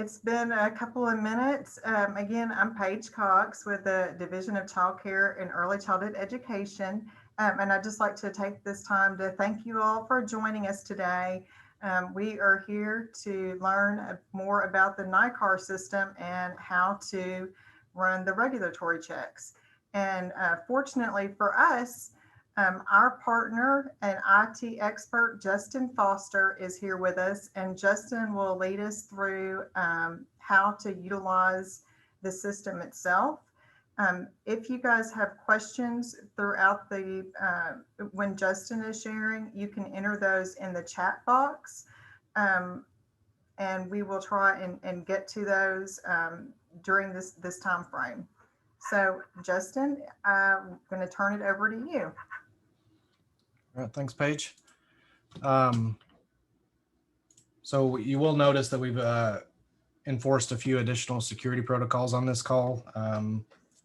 it's been a couple of minutes. Again, I'm Paige Cox with the Division of Child Care and Early Childhood Education. And I'd just like to take this time to thank you all for joining us today. We are here to learn more about the nycar system and how to run the regulatory checks. And fortunately for us, our partner and IT expert, Justin Foster, is here with us, and Justin will lead us through how to utilize the system itself. If you guys have questions throughout the, when Justin is sharing, you can enter those in the chat box, and we will try and get to those during this time frame. So Justin, I'm going to turn it over to you. All right, thanks, Paige. So you will notice that we've enforced a few additional security protocols on this call.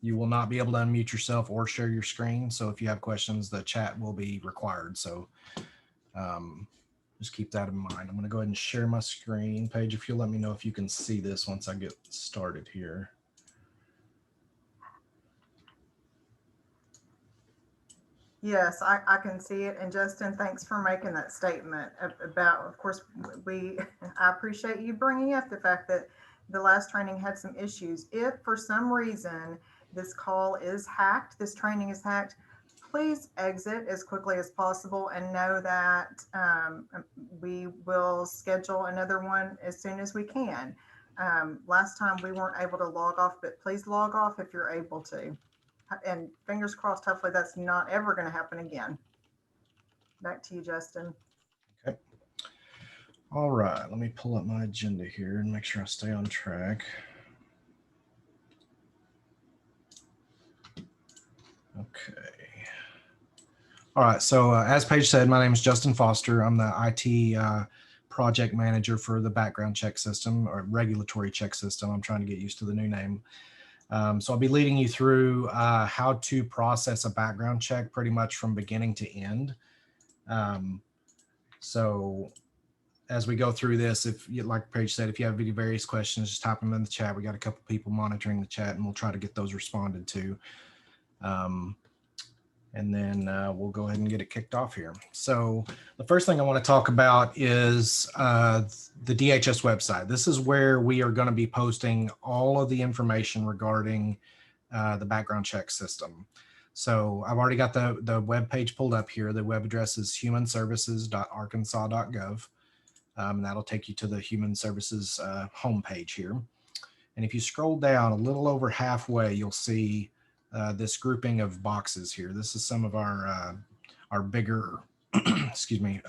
You will not be able to unmute yourself or share your screen. So if you have questions, the chat will be required. So just keep that in mind. I'm going to go ahead and share my screen. Paige, if you'll let me know if you can see this once I get started here. Yes, I can see it. And Justin, thanks for making that statement about, of course, I appreciate you bringing up the fact that the last training had some issues. If for some reason this call is hacked, this training is hacked, please exit as quickly as possible and know that we will schedule another one as soon as we can. Last time we weren't able to log off, but please log off if you're able to. And fingers crossed, hopefully that's not ever going to happen again. Back to you, Justin. Okay. All right, let me pull up my agenda here and make sure I stay on track. Okay. All right, so as Paige said, my name is Justin Foster. I'm the IT project manager for the background check system, or regulatory check system. I'm trying to get used to the new name. So I'll be leading you through how to process a background check pretty much from beginning to end. So as we go through this, if you, like Paige said, if you have any various questions, just type them in the chat. We got a couple people monitoring the chat, and we'll try to get those responded to. And then we'll go ahead and get it kicked off here. So the first thing I want to talk about is the DHS website. This is where we are going to be posting all of the information regarding the background check system. So I've already got the web page pulled up here. The web address is humanservices.arkansas.gov. That'll take you to the Human Services homepage here. And if you scroll down a little over halfway, you'll see this grouping of boxes here. This is some of our bigger, excuse me,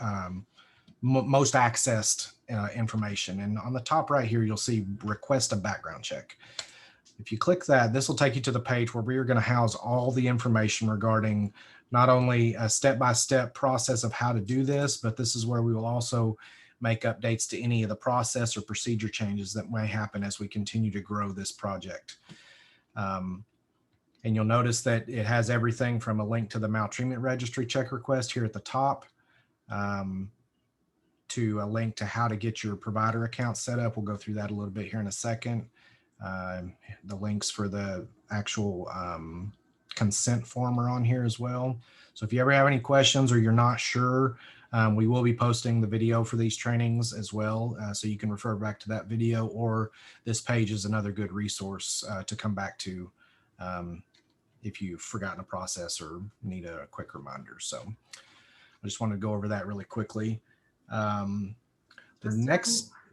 most accessed information. And on the top right here, you'll see request a background check. If you click that, this will take you to the page where we are going to house all the information regarding not only a step-by-step process of how to do this, but this is where we will also make updates to any of the process or procedure changes that may happen as we continue to grow this project. And you'll notice that it has everything from a link to the maltreatment registry check request here at the top, to a link to how to get your provider account set up. We'll go through that a little bit here in a second. The links for the actual consent form are on here as well. So if you ever have any questions or you're not sure, we will be posting the video for these trainings as well. So you can refer back to that video, or this page is another good resource to come back to if you've forgotten a process or need a quick reminder. So I just wanted to go over that really quickly.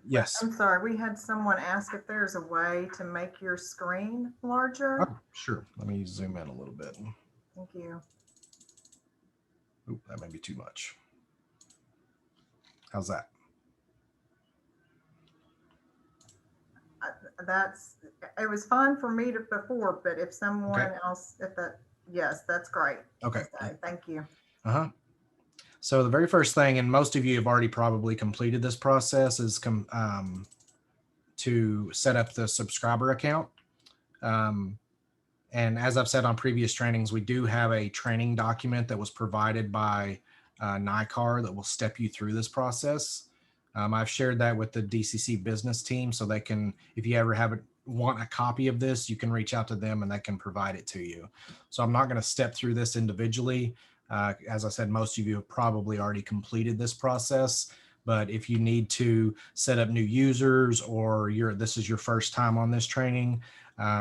Yes. I'm sorry, we had someone ask if there's a way to make your screen larger. Oh, sure. Let me zoom in a little bit. Thank you. Oop, that may be too much. How's that? It was fine for me before, but if someone else, yes, that's great. Okay. Thank you. So the very first thing, and most of you have already probably completed this process, is to set up the subscriber account. And as I've said on previous trainings, we do have a training document that was provided by nycar that will step you through this process. I've shared that with the DCC business team, so they can, if you ever want a copy of this, you can reach out to them and they can provide it to you. So I'm not going to step through this individually. As I said, most of you have probably already completed this process, but if you need to set up new users, or this is your first time on this training,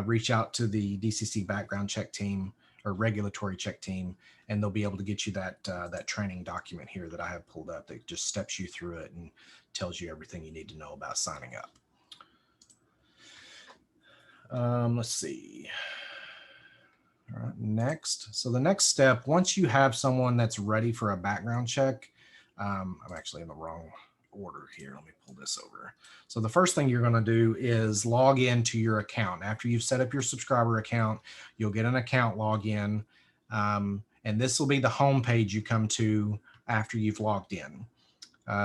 reach out to the DCC background check team or regulatory check team, and they'll be able to get you that training document here that I have pulled up that just steps you through it and tells you everything you need to know about signing up. Let's see. All right, next. So the next step, once you have someone that's ready for a background check, I'm actually in the wrong order here. Let me pull this over. So the first thing you're going to do is log into your account. After you've set up your subscriber account, you'll get an account login. And this will be the home page you come to after you've logged in.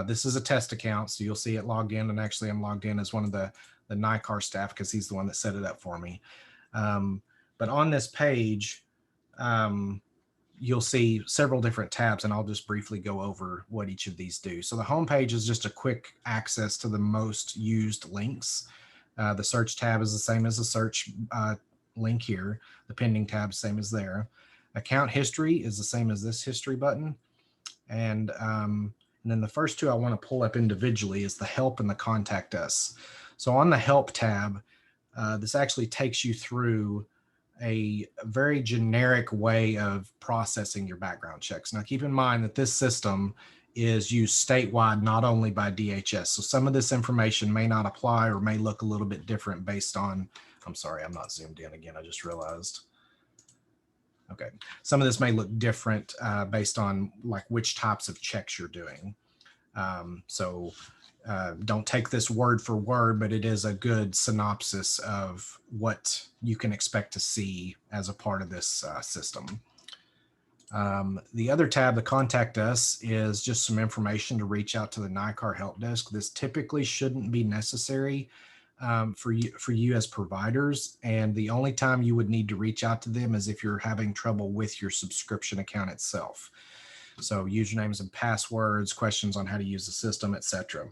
This is a test account, so you'll see it logged in, and actually I'm logged in as one of the nycar staff because he's the one that set it up for me. But on this page, you'll see several different tabs, and I'll just briefly go over what each of these do. So the home page is just a quick access to the most used links. The search tab is the same as the search link here. The pending tab, same as there. Account history is the same as this history button. And then the first two I want to pull up individually is the help and the contact us. So on the help tab, this actually takes you through a very generic way of processing your background checks. Now keep in mind that this system is used statewide, not only by DHS. So some of this information may not apply or may look a little bit different based on, I'm sorry, I'm not zoomed in again, I just realized. Okay, some of this may look different based on like which types of checks you're doing. Don't take this word for word, but it is a good synopsis of what you can expect to see as a part of this system. The other tab, the contact us, is just some information to reach out to the nycar help desk. This typically shouldn't be necessary for you as providers, and the only time you would need to reach out to them is if you're having trouble with your subscription account itself. So usernames and passwords, questions on how to use the system, etc.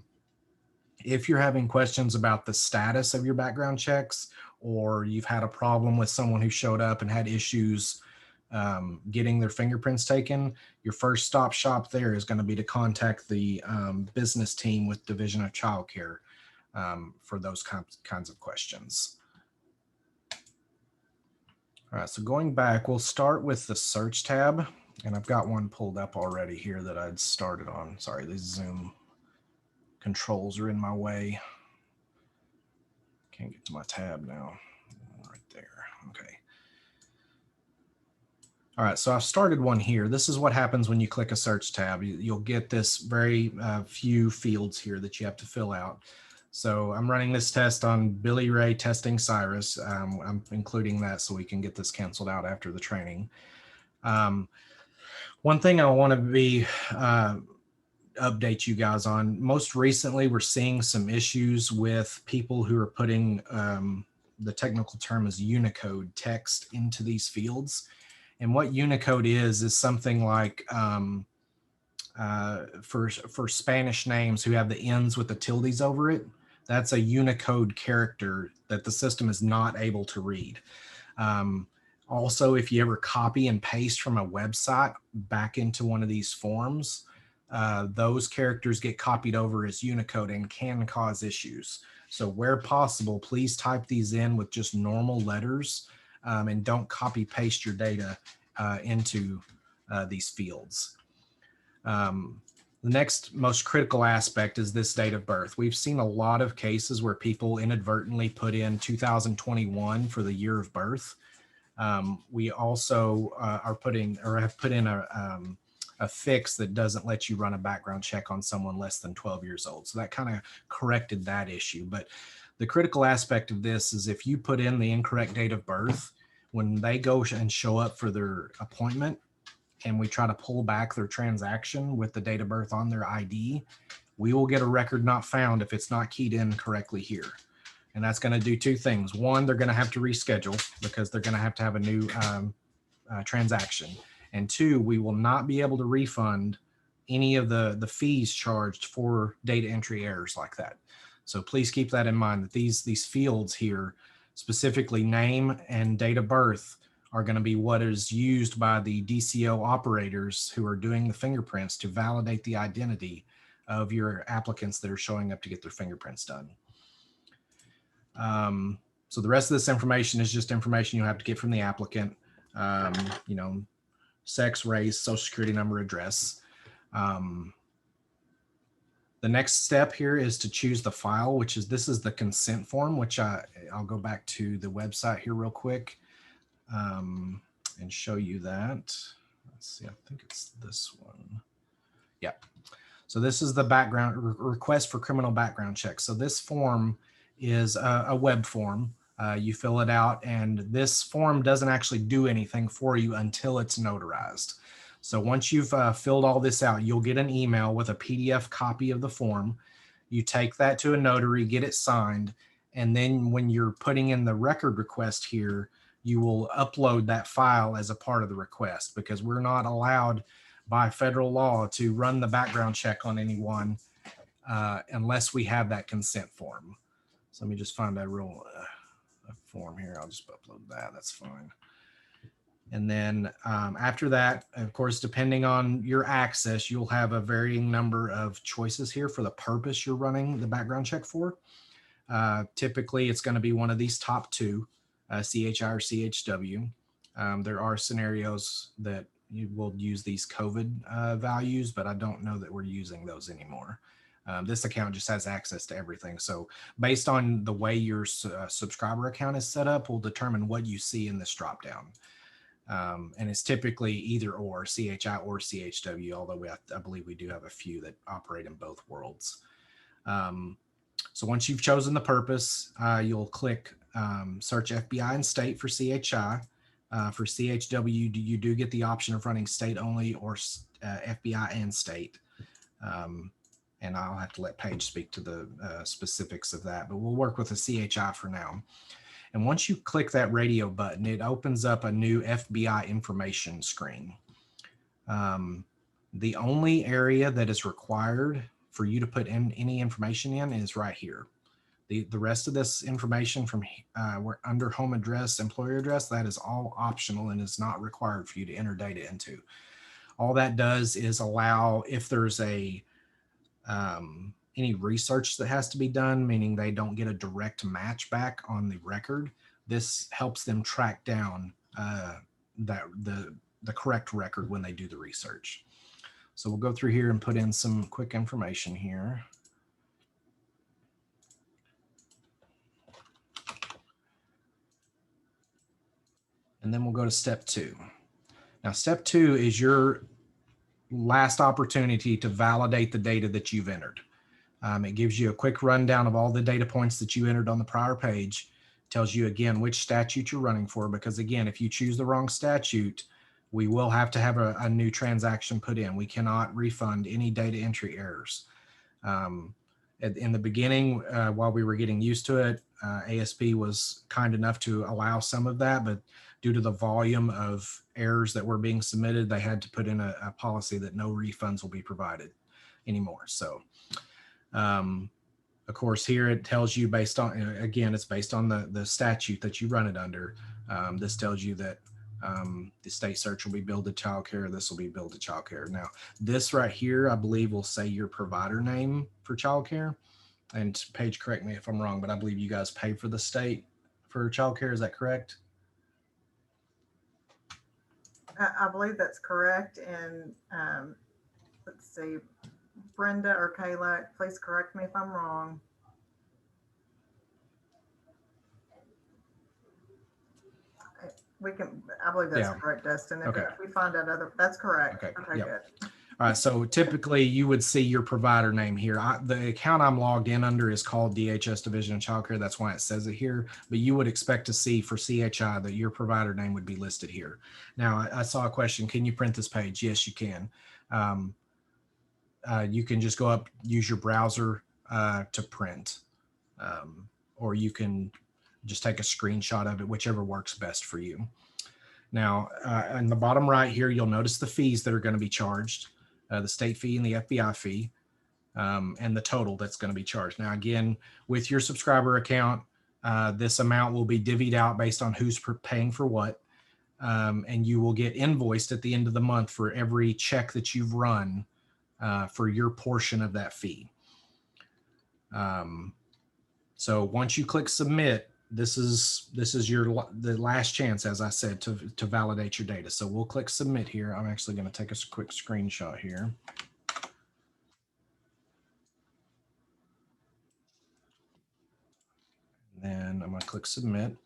If you're having questions about the status of your background checks, or you've had a problem with someone who showed up and had issues getting their fingerprints taken, your first stop shop there is going to be to contact the business team with Division of Child Care for those kinds of questions. All right, so going back, we'll start with the search tab, and I've got one pulled up already here that I'd started on. Sorry, these Zoom controls are in my way. Can't get to my tab now. Right there. Okay. All right, so I've started one here. This is what happens when you click a search tab. You'll get this very few fields here that you have to fill out. So I'm running this test on Billy Ray testing Cyrus. I'm including that so we can get this canceled out after the training. One thing I want to update you guys on, most recently we're seeing some issues with people who are putting the technical term is Unicode text into these fields. And what Unicode is something like for Spanish names who have the ends with the tildes over it, that's a Unicode character that the system is not able to read. Also, if you ever copy and paste from a website back into one of these forms, those characters get copied over as Unicode and can cause issues. So where possible, please type these in with just normal letters and don't copy paste your data into these fields. The next most critical aspect is this date of birth. We've seen a lot of cases where people inadvertently put in 2021 for the year of birth. We also have put in a fix that doesn't let you run a background check on someone less than 12 years old. So that kind of corrected that issue. But the critical aspect of this is if you put in the incorrect date of birth, when they go and show up for their appointment and we try to pull back their transaction with the date of birth on their ID, we will get a record not found if it's not keyed in correctly here. And that's going to do two things. One, they're going to have to reschedule because they're going to have a new transaction. And two, we will not be able to refund any of the fees charged for data entry errors like that. So please keep that in mind, that these fields here, specifically name and date of birth, are going to be what is used by the DCO operators who are doing the fingerprints to validate the identity of your applicants that are showing up to get their fingerprints done. So the rest of this information is just information you'll have to get from the applicant, you know, sex, race, social security number, address. The next step here is to choose the file, which is, this is the consent form, which I'll go back to the website here real quick and show you that. Let's see, I think it's this one. Yeah. So this is the background request for criminal background check. So this form is a web form. You fill it out, and this form doesn't actually do anything for you until it's notarized. So once you've filled all this out, you'll get an email with a PDF copy of the form. You take that to a notary, get it signed, and then when you're putting in the record request here, you will upload that file as a part of the request, because we're not allowed by federal law to run the background check on anyone unless we have that consent form. So let me just find a real form here. I'll just upload that. That's fine. And then after that, of course, depending on your access, you'll have a varying number of choices here for the purpose you're running the background check for. Typically, it's going to be one of these top two, CHI or CHW. There are scenarios that you will use these COVID values, but I don't know that we're using those anymore. This account just has access to everything. So based on the way your subscriber account is set up, will determine what you see in this dropdown. And it's typically either or, CHI or CHW, although I believe we do have a few that operate in both worlds. So once you've chosen the purpose, you'll click search FBI and state for CHI. For CHW, you do get the option of running state only or FBI and state. And I'll have to let Paige speak to the specifics of that, but we'll work with a CHI for now. And once you click that radio button, it opens up a new FBI information screen. The only area that is required for you to put in any information in is right here. The rest of this information from we're under home address, employer address, that is all optional and is not required for you to enter data into. All that does is allow, if there's a any research that has to be done, meaning they don't get a direct match back on the record, this helps them track down the correct record when they do the research. So we'll go through here and put in some quick information here. And then we'll go to step 2. Now, step 2 is your last opportunity to validate the data that you've entered. It gives you a quick rundown of all the data points that you entered on the prior page. Tells you again which statute you're running for, because again, if you choose the wrong statute, we will have to have a new transaction put in. We cannot refund any data entry errors. In the beginning, while we were getting used to it, ASP was kind enough to allow some of that, but due to the volume of errors that were being submitted, they had to put in a policy that no refunds will be provided anymore. So, of course, here it tells you based on, again, it's based on the statute that you run it under. This tells you that the state search will be billed to child care. This will be billed to child care. Now, this right here, I believe, will say your provider name for child care. And Paige, correct me if I'm wrong, but I believe you guys pay for the state for child care. Is that correct? I believe that's correct. And let's see, Brenda or Kayla, please correct me if I'm wrong. We can, I believe that's correct, Dustin. If we find out that's correct. Okay, yep. Good. All right, so typically you would see your provider name here. The account I'm logged in under is called DHS Division of Child Care. That's why it says it here. But you would expect to see for CHI that your provider name would be listed here. Now, I saw a question, can you print this page? Yes, you can. You can just go up, use your browser to print, or you can just take a screenshot of it, whichever works best for you. Now, in the bottom right here, you'll notice the fees that are going to be charged. the state fee and the FBI fee, and the total that's going to be charged. Now, again, with your subscriber account, this amount will be divvied out based on who's paying for what. And you will get invoiced at the end of the month for every check that you've run for your portion of that fee. So once you click submit, this is the last chance, as I said, to validate your data. So we'll click submit here. I'm actually going to take a quick screenshot here. And then I'm going to click submit.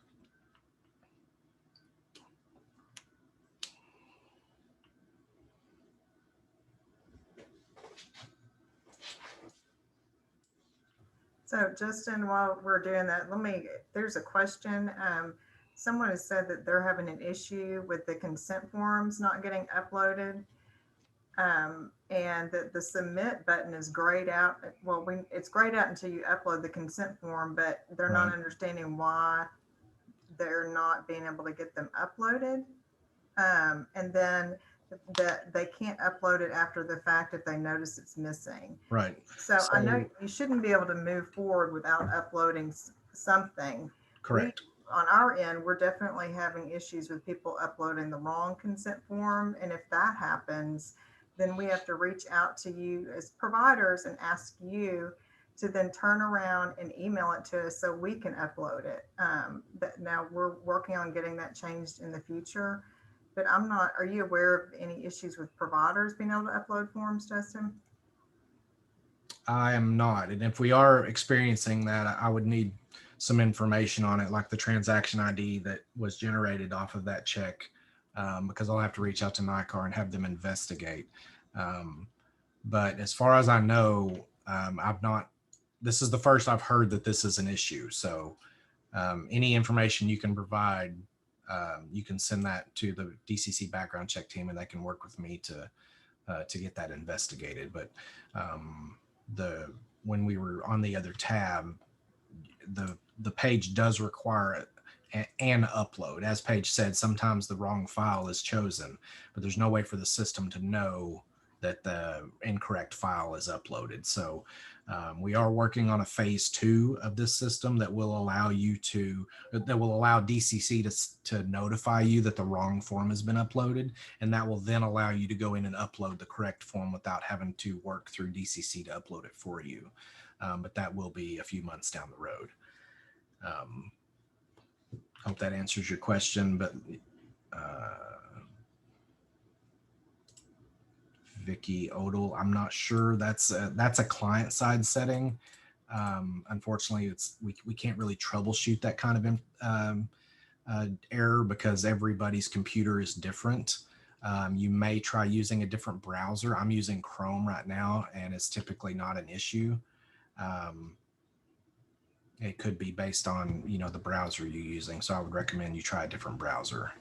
So Justin, while we're doing that, there's a question. Someone has said that they're having an issue with the consent forms not getting uploaded. And that the submit button is grayed out. Well, it's grayed out until you upload the consent form, but they're not understanding why they're not being able to get them uploaded. And then that they can't upload it after the fact if they notice it's missing. Right. So I know you shouldn't be able to move forward without uploading something. Correct. On our end, we're definitely having issues with people uploading the wrong consent form. And if that happens, then we have to reach out to you as providers and ask you to then turn around and email it to us so we can upload it. But now we're working on getting that changed in the future. But are you aware of any issues with providers being able to upload forms, Justin? I am not. And if we are experiencing that, I would need some information on it, like the transaction ID that was generated off of that check, because I'll have to reach out to nycar and have them investigate. But as far as I know, this is the first I've heard that this is an issue. So any information you can provide, you can send that to the DCC background check team, and they can work with me to get that investigated. But when we were on the other tab, the page does require an upload. As Paige said, sometimes the wrong file is chosen, but there's no way for the system to know that the incorrect file is uploaded. So we are working on a phase 2 of this system that will allow DCC to notify you that the wrong form has been uploaded, and that will then allow you to go in and upload the correct form without having to work through DCC to upload it for you. But that will be a few months down the road. Hope that answers your question, but Vicky Odell, I'm not sure. That's a client side setting. Unfortunately, we can't really troubleshoot that kind of error because everybody's computer is different. You may try using a different browser. I'm using Chrome right now, and it's typically not an issue. It could be based on, the browser you're using. So I would recommend you try a different browser.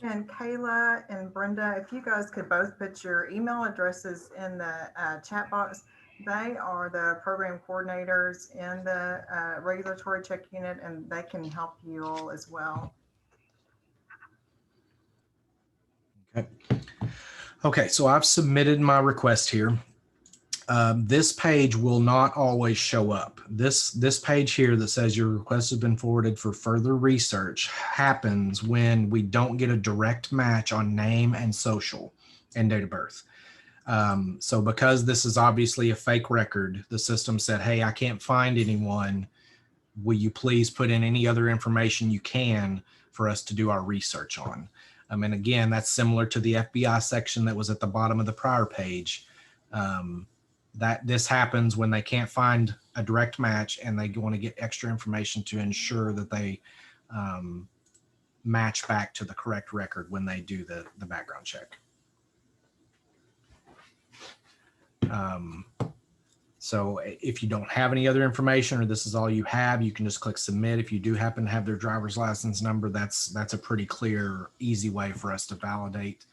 And Kayla and Brenda, if you guys could both put your email addresses in the chat box. They are the program coordinators in the regulatory check unit, and they can help you all as well. Okay, so I've submitted my request here. This page will not always show up. This page here that says your request has been forwarded for further research happens when we don't get a direct match on name and social and date of birth. So because this is obviously a fake record, the system said, hey, I can't find anyone. Will you please put in any other information you can for us to do our research on? And again, that's similar to the FBI section that was at the bottom of the prior page. That this happens when they can't find a direct match and they want to get extra information to ensure that they match back to the correct record when they do the background check. So if you don't have any other information or this is all you have, you can just click submit. If you do happen to have their driver's license number, that's a pretty clear, easy way for us to validate.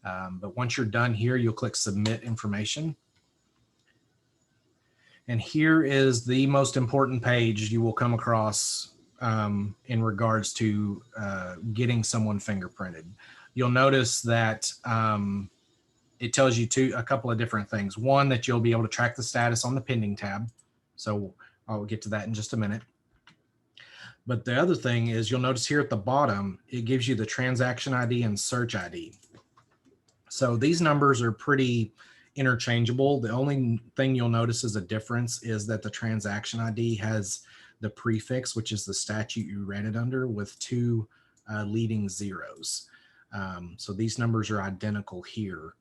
But once you're done here, you'll click submit information. And here is the most important page you will come across in regards to getting someone fingerprinted. you'll notice that it tells you a couple of different things. One, that you'll be able to track the status on the pending tab. So I'll get to that in just a minute. But the other thing is, you'll notice here at the bottom, it gives you the transaction ID and search ID. So these numbers are pretty interchangeable. The only thing you'll notice as a difference is that the transaction ID has the prefix, which is the statute you ran it under, with two leading zeros. So these numbers are identical here.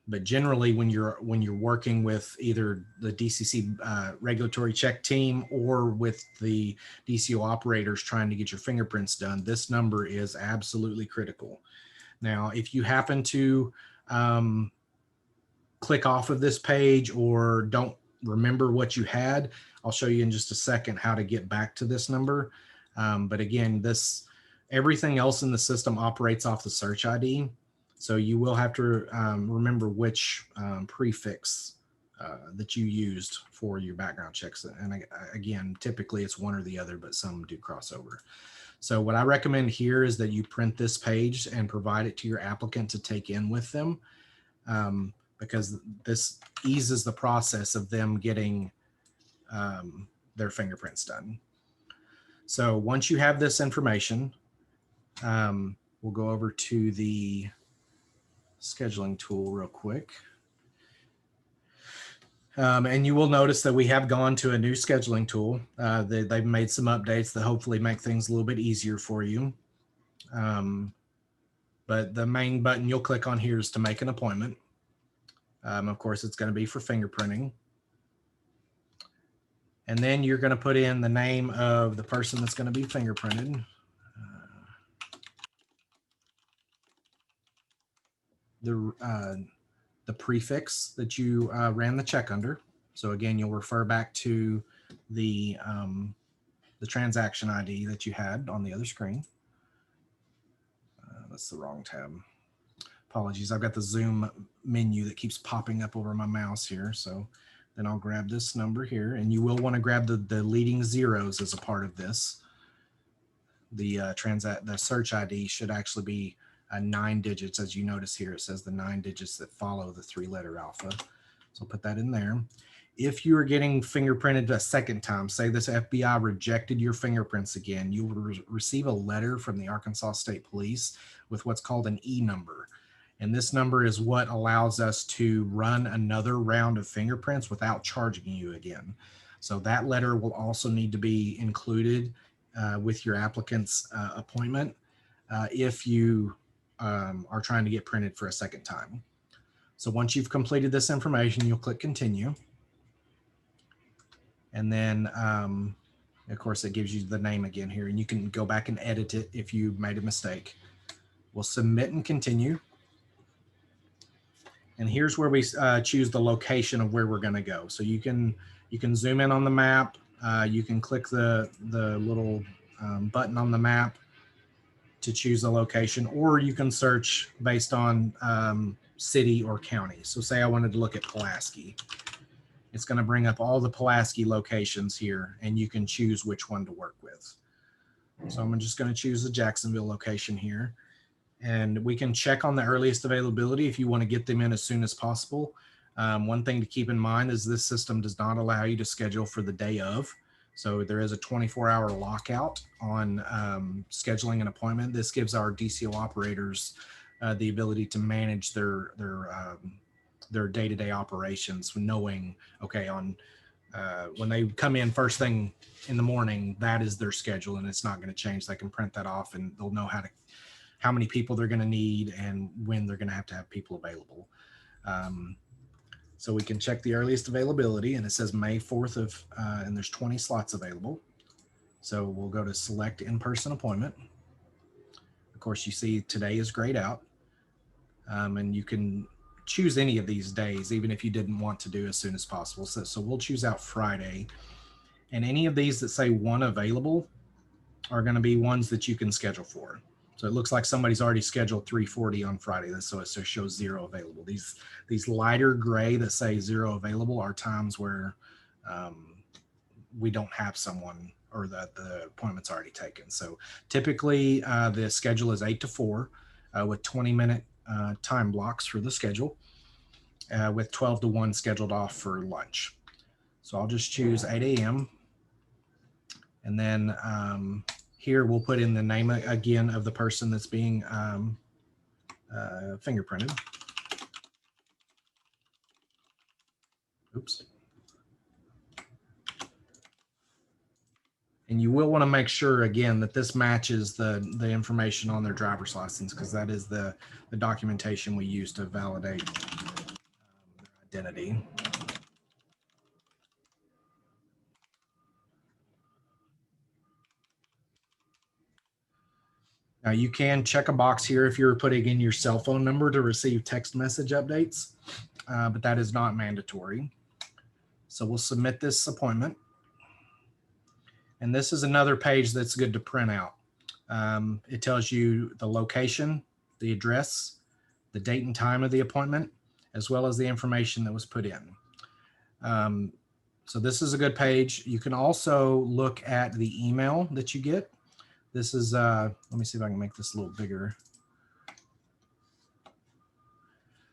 But generally, when you're working with either the DCC regulatory check team or with the DCO operators trying to get your fingerprints done, this number is absolutely critical. Now, if you happen to click off of this page or don't remember what you had, I'll show you in just a second how to get back to this number. But again, everything else in the system operates off the search ID. So you will have to remember which prefix that you used for your background checks. And again, typically it's one or the other, but some do cross over. So what I recommend here is that you print this page and provide it to your applicant to take in with them, because this eases the process of them getting their fingerprints done. So once you have this information, we'll go over to the scheduling tool real quick. And you will notice that we have gone to a new scheduling tool. They've made some updates that hopefully make things a little bit easier for you. But the main button you'll click on here is to make an appointment. Of course, it's going to be for fingerprinting. And then you're going to put in the name of the person that's going to be fingerprinted. The prefix that you ran the check under. So again, you'll refer back to the transaction ID that you had on the other screen. That's the wrong tab. Apologies, I've got the Zoom menu that keeps popping up over my mouse here. So then I'll grab this number here, and you will want to grab the leading zeros as a part of this. The search ID should actually be 9 digits. As you notice here, it says the 9 digits that follow the 3-letter alpha. So I'll put that in there. If you are getting fingerprinted a second time, say this FBI rejected your fingerprints again, you will receive a letter from the Arkansas State Police with what's called an E number. And this number is what allows us to run another round of fingerprints without charging you again. So that letter will also need to be included with your applicant's appointment if you are trying to get printed for a second time. So once you've completed this information, you'll click continue. And then, of course, it gives you the name again here, and you can go back and edit it if you made a mistake. We'll submit and continue. And here's where we choose the location of where we're going to go. So you can zoom in on the map. You can click the little button on the map to choose a location, or you can search based on city or county. So say I wanted to look at Pulaski. It's going to bring up all the Pulaski locations here, and you can choose which one to work with. So I'm just going to choose the Jacksonville location here. And we can check on the earliest availability if you want to get them in as soon as possible. One thing to keep in mind is this system does not allow you to schedule for the day of. So there is a 24-hour lockout on scheduling an appointment. This gives our DCO operators the ability to manage their day-to-day operations, knowing, okay, when they come in first thing in the morning, that is their schedule and it's not going to change. They can print that off and they'll know how many people they're going to need and when they're going to have people available. So we can check the earliest availability, and it says May 4th and there's 20 slots available. So we'll go to select in-person appointment. Of course, you see today is grayed out, and you can choose any of these days, even if you didn't want to do as soon as possible. So we'll choose out Friday, and any of these that say 1 available are going to be ones that you can schedule for. So it looks like somebody's already scheduled 3:40 on Friday. So it shows 0 available. These lighter gray that say 0 available are times where we don't have someone, or the appointment's already taken. So typically the schedule is 8 to 4. with 20-minute time blocks for the schedule, with 12 to 1 scheduled off for lunch. So I'll just choose 8 a.m. And then here we'll put in the name again of the person that's being fingerprinted. Oops. And you will want to make sure, again, that this matches the information on their driver's license, because that is the documentation we use to validate their identity. Now you can check a box here if you're putting in your cell phone number to receive text message updates, but that is not mandatory. So we'll submit this appointment. And this is another page that's good to print out. It tells you the location, the address, the date and time of the appointment, as well as the information that was put in. So this is a good page. You can also look at the email that you get. This is, let me see if I can make this a little bigger.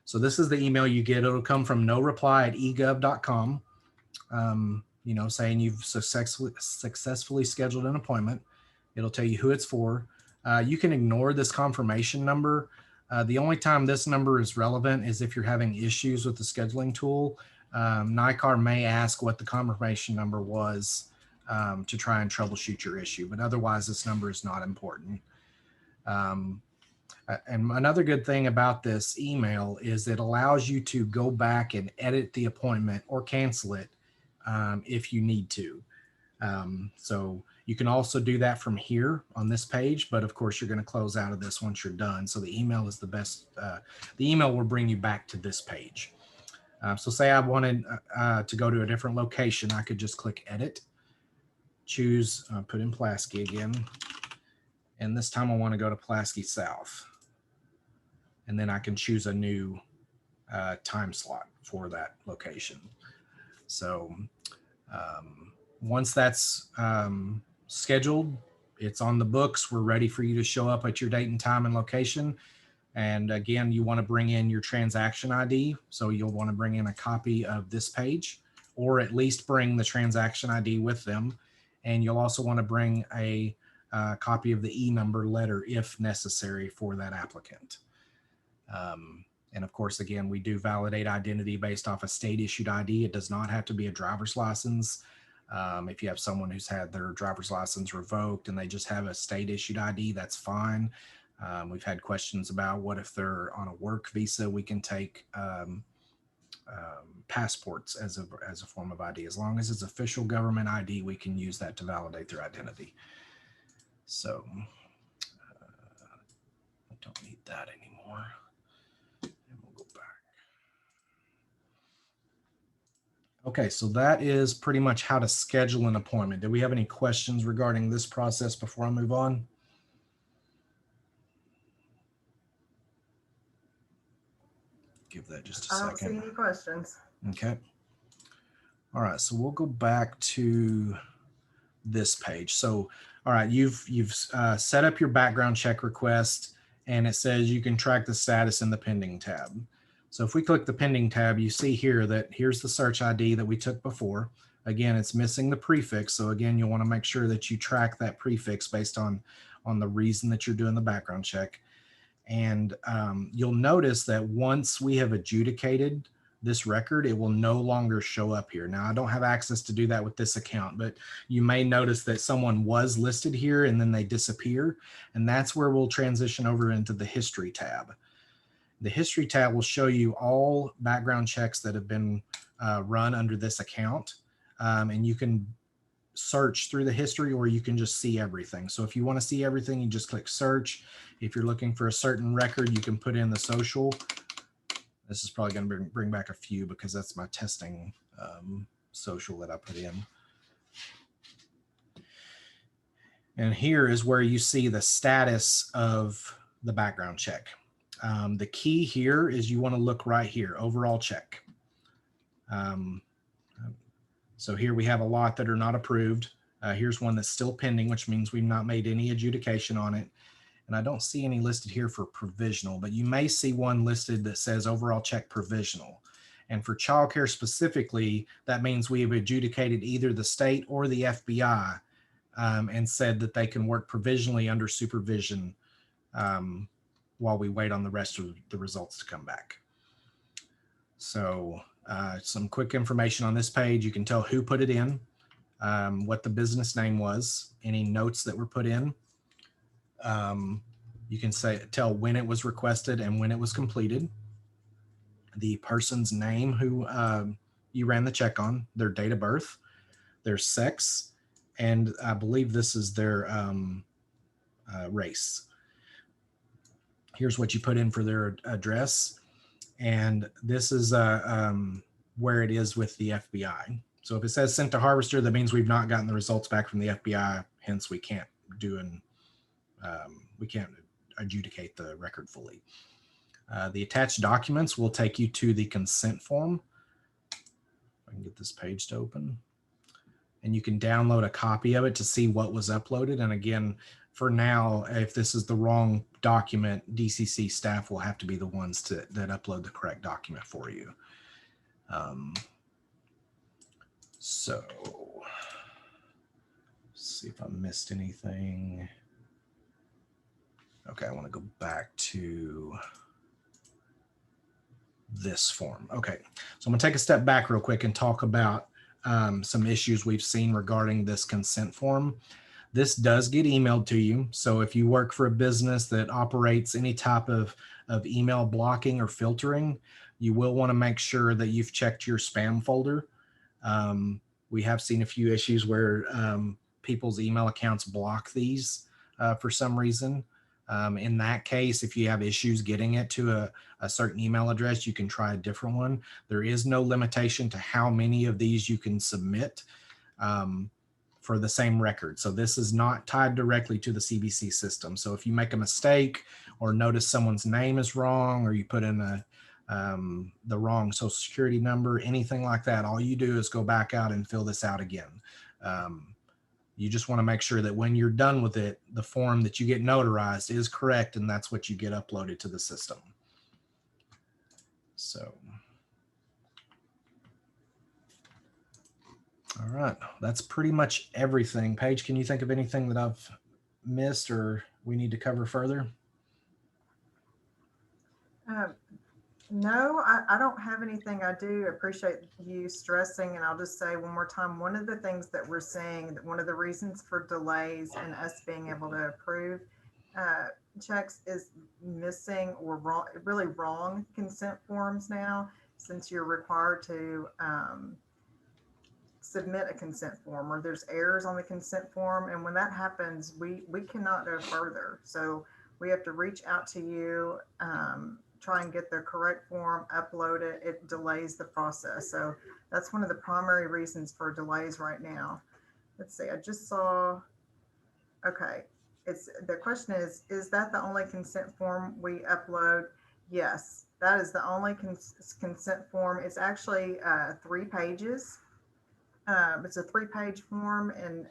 So this is the email you get. It'll come from noreply@egov.com, you know, saying you've successfully scheduled an appointment. It'll tell you who it's for. You can ignore this confirmation number. The only time this number is relevant is if you're having issues with the scheduling tool. NYCAR may ask what the confirmation number was to try and troubleshoot your issue, but otherwise this number is not important. And another good thing about this email is it allows you to go back and edit the appointment or cancel it if you need to. So you can also do that from here on this page, but of course you're going to close out of this once you're done. So the email is the best. The email will bring you back to this page. So say I wanted to go to a different location, I could just click edit, choose, put in Pulaski again. And this time I want to go to Pulaski South. And then I can choose a new time slot for that location. So once that's scheduled, it's on the books. We're ready for you to show up at your date and time and location. And again, you want to bring in your transaction ID. So you'll want to bring in a copy of this page, or at least bring the transaction ID with them. And you'll also want to bring a copy of the e-number letter if necessary for that applicant. And of course, again, we do validate identity based off a state issued ID. It does not have to be a driver's license. If you have someone who's had their driver's license revoked and they just have a state issued ID, that's fine. We've had questions about what if they're on a work visa. We can take passports as a form of ID. As long as it's official government ID, we can use that to validate their identity. So I don't need that anymore. And we'll go back. Okay, so that is pretty much how to schedule an appointment. Do we have any questions regarding this process before I move on? Give that just a second. I don't see any questions. Okay. All right, so we'll go back to this page. So, all right, you've set up your background check request, and it says you can track the status in the pending tab. So if we click the pending tab, you see here that here's the search ID that we took before. Again, it's missing the prefix. So again, you'll want to make sure that you track that prefix based on the reason that you're doing the background check. And you'll notice that once we have adjudicated this record, it will no longer show up here. Now, I don't have access to do that with this account, but you may notice that someone was listed here and then they disappear. And that's where we'll transition over into the history tab. The history tab will show you all background checks that have been run under this account. And you can search through the history, or you can just see everything. So if you want to see everything, you just click search. If you're looking for a certain record, you can put in the social. This is probably going to bring back a few because that's my testing social that I put in. And here is where you see the status of the background check. The key here is you want to look right here, overall check. So here we have a lot that are not approved. Here's one that's still pending, which means we've not made any adjudication on it. And I don't see any listed here for provisional, but you may see one listed that says overall check provisional. And for childcare specifically, that means we have adjudicated either the state or the FBI and said that they can work provisionally under supervision while we wait on the rest of the results to come back. So some quick information on this page. You can tell who put it in, what the business name was, any notes that were put in. You can tell when it was requested and when it was completed. The person's name who you ran the check on, their date of birth, their sex, and I believe this is their race. Here's what you put in for their address. And this is where it is with the FBI. So if it says sent to Harvester, that means we've not gotten the results back from the FBI. Hence, we can't adjudicate the record fully. The attached documents will take you to the consent form. I can get this page to open. And you can download a copy of it to see what was uploaded. And again, for now, if this is the wrong document, DCC staff will have to be the ones that upload the correct document for you. So let's see if I missed anything. Okay, I want to go back to this form. Okay, so I'm going to take a step back real quick and talk about some issues we've seen regarding this consent form. This does get emailed to you. So if you work for a business that operates any type of email blocking or filtering, you will want to make sure that you've checked your spam folder. We have seen a few issues where people's email accounts block these for some reason. In that case, if you have issues getting it to a certain email address, you can try a different one. There is no limitation to how many of these you can submit for the same record. So this is not tied directly to the CBC system. So if you make a mistake or notice someone's name is wrong, or you put in the wrong social security number, anything like that, all you do is go back out and fill this out again. You just want to make sure that when you're done with it, the form that you get notarized is correct, and that's what you get uploaded to the system. So, all right, that's pretty much everything. Paige, can you think of anything that I've missed or we need to cover further? No, I don't have anything. I do appreciate you stressing, and I'll just say one more time, one of the things that we're seeing, that one of the reasons for delays and us being able to approve checks is missing or wrong, really wrong consent forms now, since you're required to submit a consent form, or there's errors on the consent form. And when that happens, we cannot go further. So we have to reach out to you, try and get the correct form, upload it. It delays the process. So that's one of the primary reasons for delays right now. Let's see, I just saw, okay. The question is that the only consent form we upload? Yes, that is the only consent form. It's actually 3 pages. It's a 3-page form, and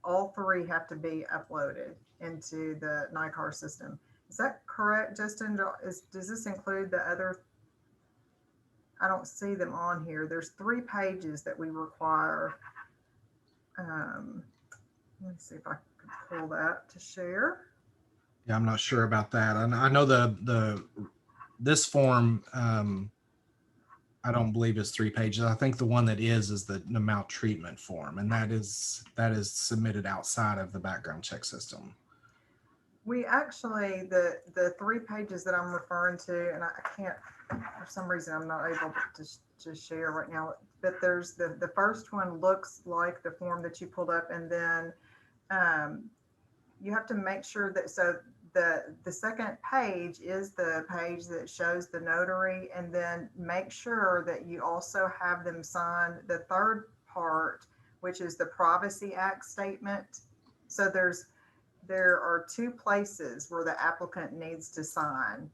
all 3 have to be uploaded into the nycar system. Is that correct, Justin? Does this include the other? I don't see them on here. There's 3 pages that we require. Let me see if I can pull that to share. Yeah, I'm not sure about that. I know this form, I don't believe is 3 pages. I think the one that is the maltreatment form, and that is submitted outside of the background check system. We actually, the 3 pages that I'm referring to, and I can't, for some reason, I'm not able to share right now, but there's the first one looks like the form that you pulled up, and then you have to make sure that, so the second page is the page that shows the notary, and then make sure that you also have them sign the third part, which is the Privacy Act statement. So there are 2 places where the applicant needs to sign.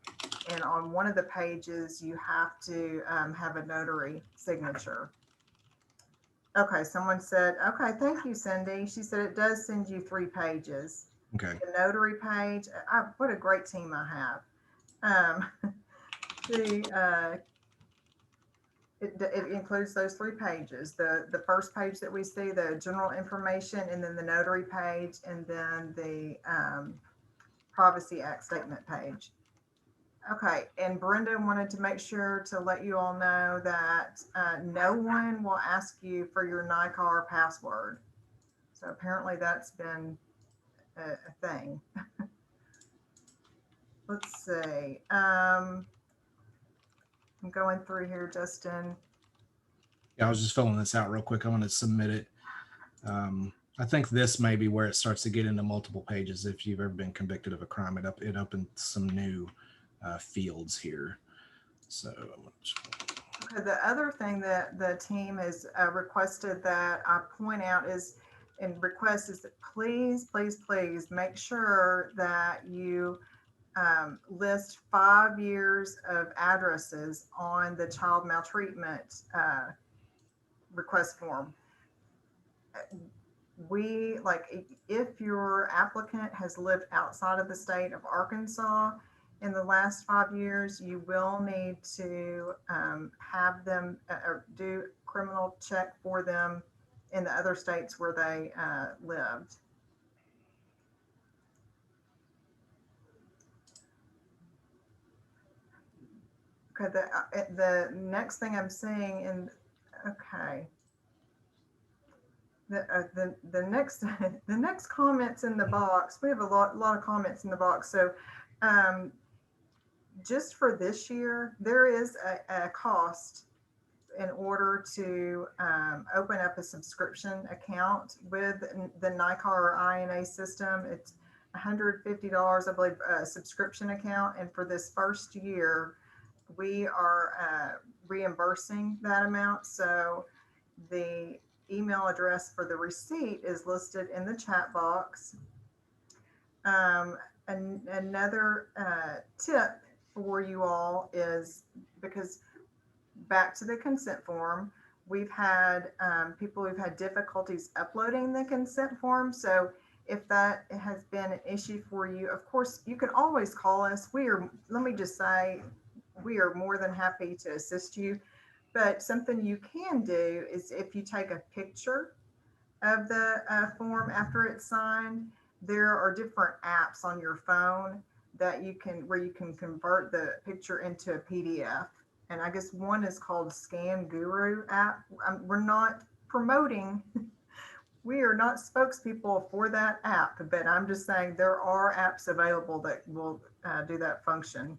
And on one of the pages, you have to have a notary signature. Okay, someone said, okay, thank you, Cindy. She said it does send you 3 pages. Okay. the notary page. What a great team I have. The it includes those 3 pages. The first page that we see, the general information, and then the notary page, and then the Privacy Act statement page. Okay, and Brenda wanted to make sure to let you all know that no one will ask you for your nycar password. So apparently that's been a thing. Let's see. I'm going through here, Justin. Yeah, I was just filling this out real quick. I'm going to submit it. I think this may be where it starts to get into multiple pages. If you've ever been convicted of a crime, it opens some new fields here. So okay, the other thing that the team has requested that I point out is, and request is that please, please, please make sure that you list 5 years of addresses on the child maltreatment request form. We like, if your applicant has lived outside of the state of Arkansas in the last 5 years, you will need to have them or do criminal check for them in the other states where they lived. Okay, the next thing I'm seeing in, okay, the next the next comments in the box. We have a lot of comments in the box. So um, just for this year, there is a cost in order to open up a subscription account with the NYCAR or INA system. It's $150, I believe, a subscription account. And for this first year, we are reimbursing that amount. So the email address for the receipt is listed in the chat box. Another tip for you all is, because back to the consent form, we've had people who've had difficulties uploading the consent form. So if that has been an issue for you, of course, you can always call us. Let me just say, we are more than happy to assist you. But something you can do is, if you take a picture of the form after it's signed, there are different apps on your phone that where you can convert the picture into a PDF. And I guess one is called Scan Guru app. We're not promoting, we are not spokespeople for that app, but I'm just saying there are apps available that will do that function.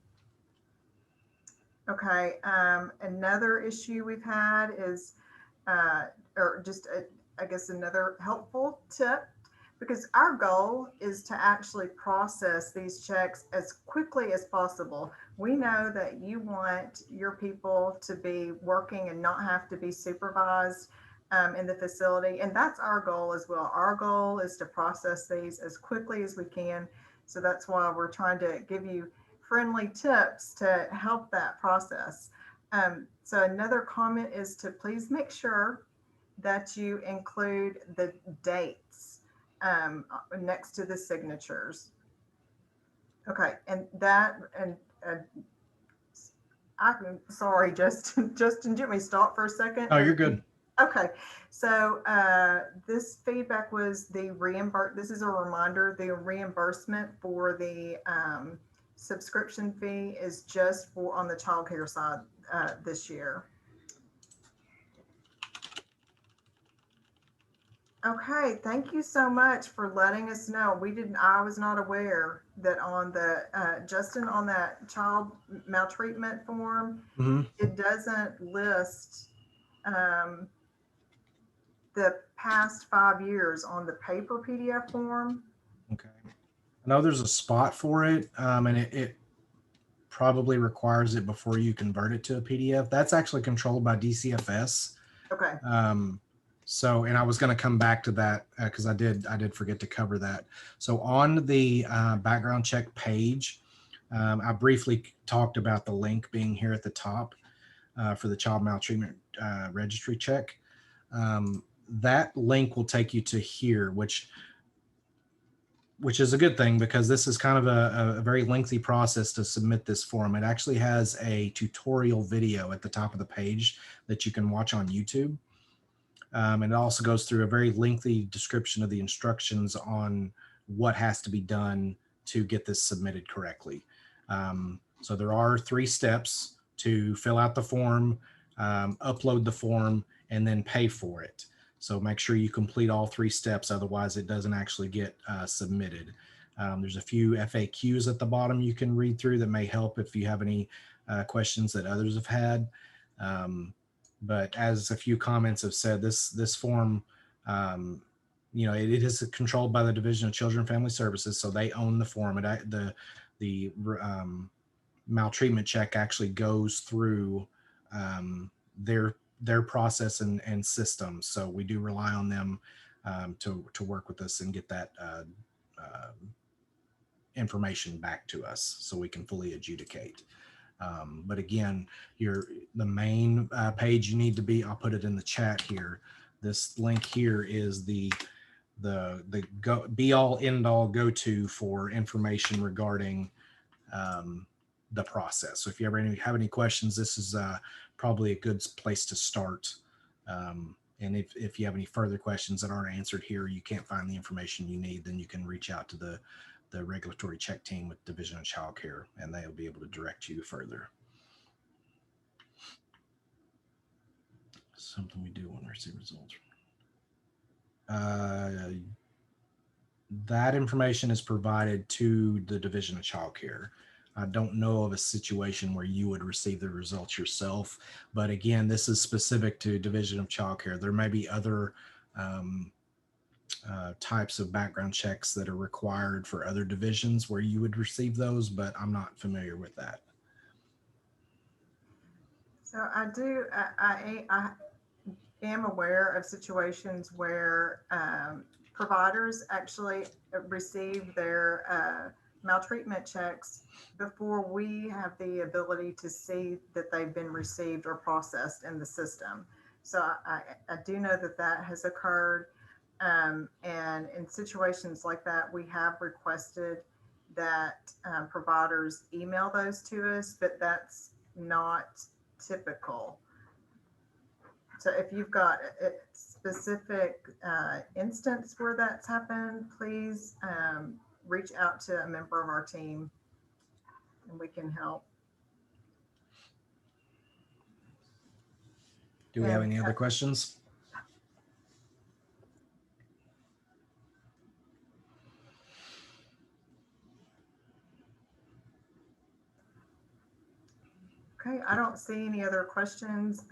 Okay, another issue we've had is, or just I guess another helpful tip, because our goal is to actually process these checks as quickly as possible. We know that you want your people to be working and not have to be supervised in the facility, and that's our goal as well. Our goal is to process these as quickly as we can. So that's why we're trying to give you friendly tips to help that process. So another comment is to please make sure that you include the dates next to the signatures. Okay, and I'm sorry, Justin. Justin, do you want me to stop for a second? oh, you're good. Okay, so this feedback was this is a reminder, the reimbursement for the subscription fee is just for on the child care side this year. Okay, thank you so much for letting us know. I was not aware that on the, Justin, on that child maltreatment form, it doesn't list the past 5 years on the paper PDF form. Okay. I know there's a spot for it, and it probably requires it before you convert it to a PDF. That's actually controlled by DCFS. Okay. So, and I was going to come back to that because I did forget to cover that. So on the background check page, I briefly talked about the link being here at the top for the child maltreatment registry check. That link will take you to here, which which is a good thing because this is kind of a very lengthy process to submit this form. It actually has a tutorial video at the top of the page that you can watch on YouTube. And it also goes through a very lengthy description of the instructions on what has to be done to get this submitted correctly. So there are 3 steps to fill out the form, upload the form, and then pay for it. So make sure you complete all 3 steps, otherwise it doesn't actually get submitted. There's a few FAQs at the bottom you can read through that may help if you have any questions that others have had. But as a few comments have said, this form, you know, it is controlled by the Division of Children and Family Services, so they own the form. The maltreatment check actually goes through their process and system. So we do rely on them to work with us and get that information back to us so we can fully adjudicate. But again, the main page you need to be, I'll put it in the chat here. This link here is the be all end all go to for information regarding the process. So if you ever have any questions, this is probably a good place to start. And if you have any further questions that aren't answered here, you can't find the information you need, then you can reach out to the regulatory check team with Division of Child Care, and they'll be able to direct you further. Something we do want to receive results. That information is provided to the Division of Child Care. I don't know of a situation where you would receive the results yourself, but again, this is specific to Division of Child Care. There may be other types of background checks that are required for other divisions where you would receive those, but I'm not familiar with that. So I am aware of situations where providers actually receive their maltreatment checks before we have the ability to see that they've been received or processed in the system. So I do know that has occurred. And in situations like that, we have requested that providers email those to us, but that's not typical. So if you've got a specific instance where that's happened, please reach out to a member of our team and we can help. Do we have any other questions? Okay, I don't see any other questions.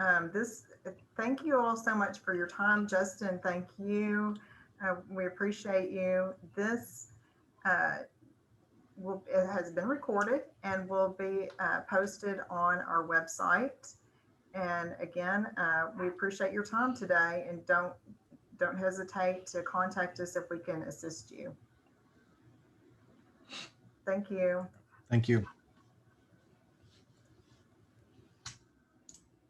Thank you all so much for your time. Justin, thank you. We appreciate you. This it has been recorded and will be posted on our website. And again, we appreciate your time today, and don't hesitate to contact us if we can assist you. Thank you. Thank you.